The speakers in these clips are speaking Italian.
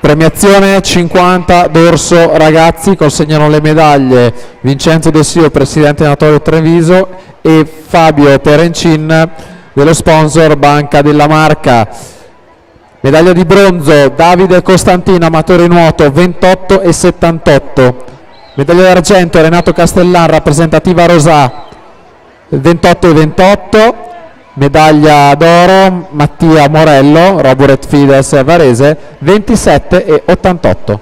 Premiazione 50 dorso ragazzi, consegnano le medaglie Vincenzo De Sio, presidente Natorio Treviso, e Fabio Terencin dello sponsor Banca della Marca. Medaglia di bronzo Davide Costantino, amatore nuoto, 28,78. Medaglia d'argento Renato Castellan, rappresentativa Rosà, 28,28. Medaglia d'oro Mattia Morello, Roburet Fides Varese, 27,88.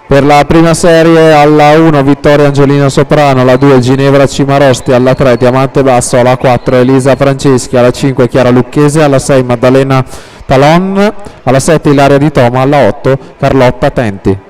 Per la prima serie alla 1 Vittoria Angelina Soprano, alla 2 Ginevra Cimarosti, alla 3 Diamante Basso, alla 4 Elisa Franceschi, alla 5 Chiara Lucchese, alla 6 Maddalena Talon, alla 7 Ilaria Di Toma, alla 8 Carlotta Tenti.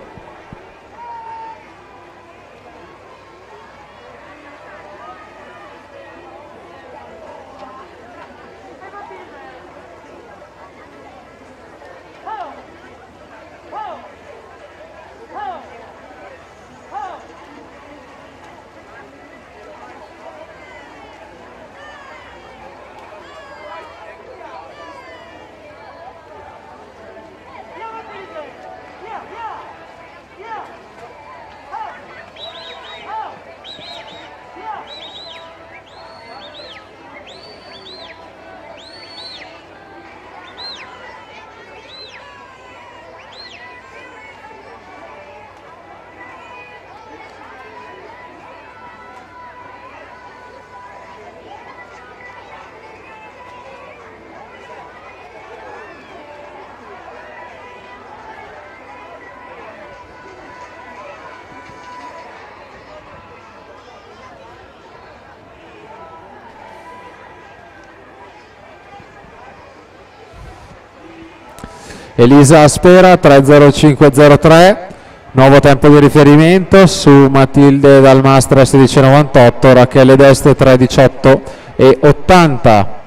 Elisa Aspera 3:05:03, nuovo tempo di riferimento su Matilde Dalmastra 16:98, Rachele Deste 3:18:80.